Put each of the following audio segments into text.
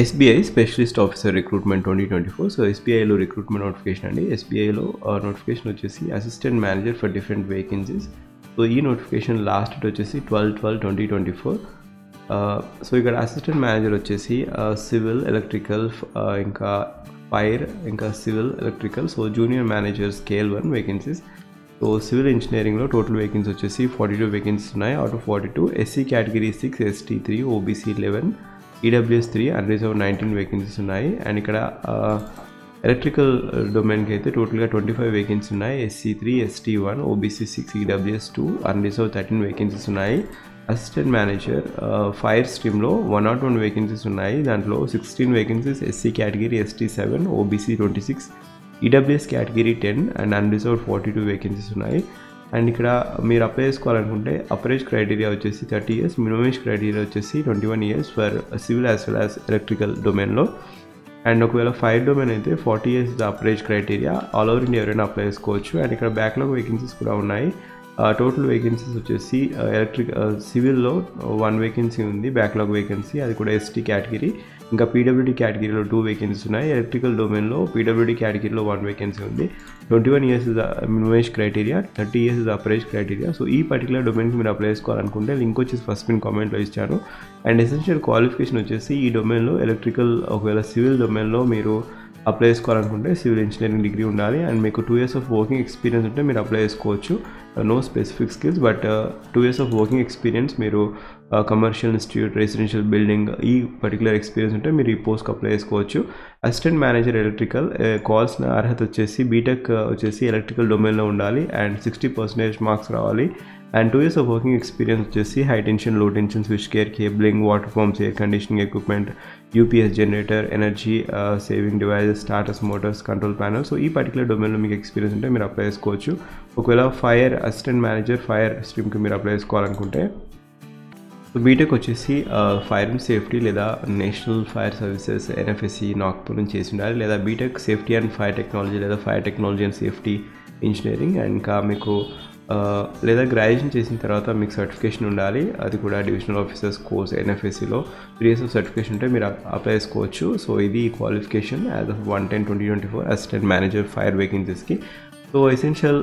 SBI Specialist Officer Recruitment 2024. So SBI లో recruitment notification అండి. SBIలో నోటిఫికేషన్ వచ్చేసి assistant manager for different vacancies. So ఈ నోటిఫికేషన్ లాస్ట్ డేట్ వచ్చేసి 12/12/2024. సో ఇక్కడ అసిస్టెంట్ మేనేజర్ వచ్చేసి సివిల్, ఎలక్ట్రికల్, ఇంకా ఫైర్, ఇంకా civil, electrical. So junior manager scale 1 వేకెన్సీస్. సో సివిల్ ఇంజనీరింగ్లో టోటల్ వేకెన్సీ వచ్చేసి 42 వేకెన్సీస్ ఉన్నాయి. Out of 42 SC category 6, ST 3, OBC 11, EWS 3, unreserved 19 vacancies ఉన్నాయి. అండ్ ఇక్కడ ఎలక్ట్రికల్ డొమైన్కి అయితే టోటల్గా 25 వేకెన్సీ ఉన్నాయి. SC 3, ST 1, OBC 6, EWS 2, unreserved 13 vacancies ఉన్నాయి. అసిస్టెంట్ మేనేజర్ ఫైర్ స్ట్రీమ్లో 101 వేకెన్సీస్ ఉన్నాయి. దాంట్లో 16 vacancies SC category, ST 7, OBC 26, EWS category 10 and unreserved 42 vacancies ఉన్నాయి. అండ్ ఇక్కడ మీరు అప్లై చేసుకోవాలనుకుంటే అప్పర్ ఏజ్ క్రైటీరియా వచ్చేసి 30 years, మినిమం ఏజ్ క్రైటీరియా వచ్చేసి 21 years for civil as well as electrical డొమైన్లో. అండ్ ఒకవేళ ఫైర్ డొమైన్ అయితే 40 years the upper age criteria. All over India ఎవరైనా అప్లై చేసుకోవచ్చు. అండ్ ఇక్కడ బ్యాక్లాగ్ వేకెన్సీస్ కూడా ఉన్నాయి. టోటల్ వేకెన్సీస్ వచ్చేసి సివిల్లో 1 వేకెన్సీ ఉంది, బ్యాక్లాగ్ వేకెన్సీ, అది కూడా ST కేటగిరీ. ఇంకా PWD కేటగిరీలో 2 వేకెన్సీస్ ఉన్నాయి. ఎలక్ట్రికల్ డొమైన్లో PWD కేటగిరీలో 1 వేకెన్సీ ఉంది. 21 years is the minimum age criteria, 30 years is the upper age criteria. So ఈ పర్టికులర్ డొమైన్కి మీరు అప్లై చేసుకోవాలనుకుంటే లింక్ వచ్చేసి ఫస్ట్ పిన్ కామెంట్లో ఇచ్చాను. అండ్ ఎసెన్షియల్ క్వాలిఫికేషన్ వచ్చేసి ఈ డొమైన్లో ఎలక్ట్రికల్, ఒకవేళ సివిల్ డొమైన్లో మీరు అప్లై చేసుకోవాలనుకుంటే సివిల్ ఇంజనీరింగ్ డిగ్రీ ఉండాలి. అండ్ మీకు 2 years ఆఫ్ వర్కింగ్ ఎక్స్పీరియన్స్ ఉంటే మీరు అప్లై చేసుకోవచ్చు. No specific skills, but 2 years of working experience, మీరు కమర్షియల్ ఇన్స్టిట్యూట్, రెసిడెన్షియల్ బిల్డింగ్, ఈ పర్టికులర్ ఎక్స్పీరియన్స్ ఉంటే మీరు ఈ పోస్ట్కి అప్లై చేసుకోవచ్చు. అసిస్టెంట్ మేనేజర్ ఎలక్ట్రికల్ కావాల్సిన అర్హత వచ్చేసి బీటెక్ వచ్చేసి ఎలక్ట్రికల్ డొమైన్లో ఉండాలి అండ్ 60% మార్క్స్ రావాలి. And 2 years of working experience వచ్చేసి హై టెన్షన్, లో tension, switch care, cabling, water pumps, air conditioning equipment, UPS generator, energy saving devices, starters, Motors, control panel. So ఈ పర్టికులర్ డొమైన్లో మీకు experience ఉంటే మీరు అప్లై చేసుకోవచ్చు. ఒకవేళ ఫైర్ అసిస్టెంట్ మేనేజర్ ఫైర్ స్ట్రీమ్కి మీరు అప్లై చేసుకోవాలనుకుంటే బీటెక్ వచ్చేసి ఫైర్ అండ్ సేఫ్టీ లేదా national fire services NFSC Nagpur నుంచి చేసి ఉండాలి, లేదా BTech safety and fire technology లేదా fire technology and safety engineering. And ఇంకా మీకు లేదా గ్రాడ్యుయేషన్ చేసిన తర్వాత మీకు సర్టిఫికేషన్ ఉండాలి, అది కూడా డివిజనల్ ఆఫీసర్స్ కోర్స్ NFSCలో 3 years ఆఫ్ సర్టిఫికేషన్ ఉంటే మీరు అప్లై చేసుకోవచ్చు. సో ఇది qualification as of 1/10/2024 assistant manager fire వేకెన్సీస్కి. సో ఎసెన్షియల్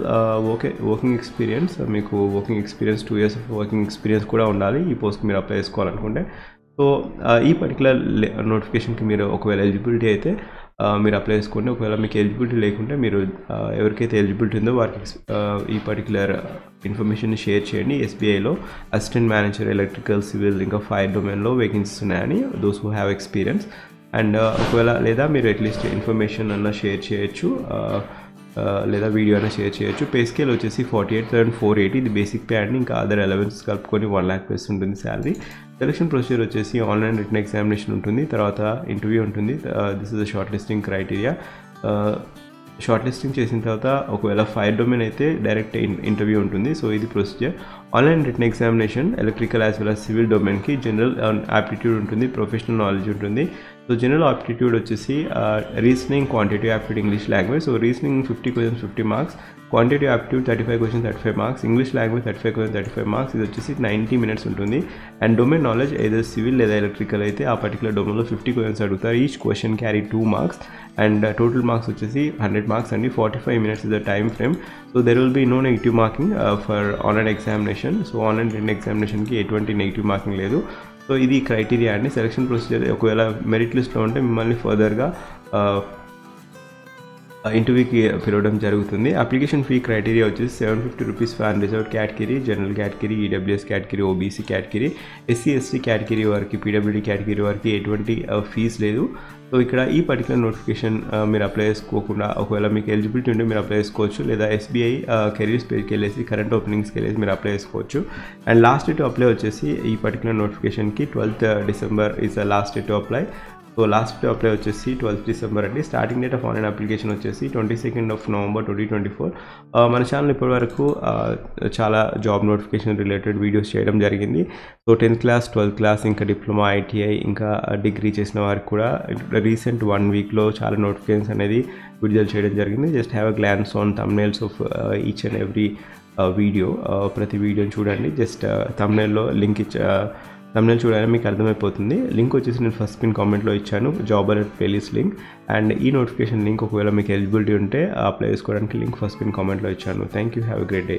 వర్కింగ్ ఎక్స్పీరియన్స్, మీకు working experience 2 years of working experience కూడా ఉండాలి ఈ పోస్ట్కి మీరు అప్లై చేసుకోవాలనుకుంటే. సో ఈ పర్టికులర్ నోటిఫికేషన్కి మీరు ఒకవేళ ఎలిజిబిలిటీ అయితే మీరు అప్లై చేసుకోండి. ఒకవేళ మీకు ఎలిజిబిలిటీ లేకుంటే మీరు ఎవరికైతే ఎలిజిబిలిటీ ఉందో వారికి ఈ పర్టికులర్ ఇన్ఫర్మేషన్ని షేర్ చేయండి. SBIలో అసిస్టెంట్ మేనేజర్ ఎలక్ట్రికల్, సివిల్, ఇంకా ఫైర్ డొమైన్లో వేకెన్సీస్ ఉన్నాయని, those who have experience. And ఒకవేళ లేదా మీరు అట్లీస్ట్ ఇన్ఫర్మేషన్ అన్న షేర్ చేయొచ్చు, లేదా వీడియో అయినా షేర్ చేయొచ్చు. పే స్కేల్ వచ్చేసి 48,480, ఇది బేసిక్ పే అండి. ఇంకా అదర్ అలవెన్సెస్ కలుపుకొని 1 lakh ప్లస్ ఉంటుంది శాలరీ. సెలక్షన్ ప్రొసీజర్ వచ్చేసి ఆన్లైన్ రిటన్ ఎగ్జామినేషన్ ఉంటుంది, తర్వాత ఇంటర్వ్యూ ఉంటుంది. This is the shortlisting criteria. Shortlisting చేసిన తర్వాత ఒకవేళ ఫైర్ డొమైన్ అయితే డైరెక్ట్ ఇంటర్వ్యూ ఉంటుంది. సో ఇది procedure. Online written examination electrical as well as civil డొమైన్కి జనరల్ యాప్టిట్యూడ్ ఉంటుంది, ప్రొఫెషనల్ నాలెడ్జ్ ఉంటుంది. సో జనరల్ ఆప్టిట్యూడ్ వచ్చేసి reasoning, quantity aptitude, English language. So reasoning 50 questions 50 marks, quantity aptitude 35 questions 35 marks, English language 35 questions 35 marks. ఇది వచ్చేసి 90 minutes ఉంటుంది. And domain knowledge ఏదో civil లేదా electrical అయితే ఆ పర్టికులర్ డొమైన్లో 50 questions అడుగుతారు. Each question carry 2 marks and total marks వచ్చేసి 100 marks అండి. 45 minutes is the time frame. So there will be no negative marking for online examination. So online written ఎగ్జామినేషన్కి ఎటువంటి నెగిటివ్ మార్కింగ్ లేదు. So ఇది criteria అండి. Selection procedure ఒకవేళ merit లిస్ట్లో ఉంటే మిమ్మల్ని ఫర్దర్గా ఇంటర్వ్యూకి పిలవడం జరుగుతుంది. అప్లికేషన్ ఫీ క్రైటీరియా వచ్చేసి 750 rupees for unreserved category, general category, EWS category, OBC category, SC ST category వారికి, PWD కేటగిరీ వారికి ఎటువంటి ఫీజు లేదు. సో ఇక్కడ ఈ పర్టికులర్ నోటిఫికేషన్ మీరు అప్లై చేసుకోకుండా ఒకవేళ మీకు ఎలిజిబిలిటీ ఉంటే మీరు అప్లై చేసుకోవచ్చు, లేదా SBI కెరీర్స్ పేజ్కి వెళ్ళేసి కరెంట్ ఓపెనింగ్స్కి వెళ్ళేసి మీరు అప్లై చేసుకోవచ్చు. అండ్ లాస్ట్ డేట్ అప్లై వచ్చేసి ఈ పర్టికులర్ నోటిఫికేషన్కి 12th December is the last date to apply. So last day apply వచ్చేసి 12th December అండి. Starting date of online application వచ్చేసి 22nd November 2024. మన ఛానల్ ఇప్పటి వరకు చాలా జాబ్ నోటిఫికేషన్ రిలేటెడ్ వీడియోస్ చేయడం జరిగింది. So 10th class, 12th class, ఇంకా డిప్లొమా, ITI, ఇంకా డిగ్రీ చేసిన వారికి కూడా రీసెంట్ 1 weekలో చాలా నోటిఫికేషన్స్ అనేది విడుదల చేయడం జరిగింది. Just have a glance on thumbnails of each and every video. ప్రతి వీడియోని చూడండి. జస్ట్ thumbnailలో లింక్ thumbnail చూడాలని మీకు అర్థమైపోతుంది. లింక్ వచ్చేసి నేను ఫస్ట్ పిన్ కామెంట్లో ఇచ్చాను, job alert playlist link. And ఈ నోటిఫికేషన్ లింక్ ఒకవేళ మీకు ఎలిజిబిలిటీ ఉంటే అప్లై చేసుకోవడానికి లింక్ ఫస్ట్ పిన్ కామెంట్లో ఇచ్చాను. Thank you, have a great day.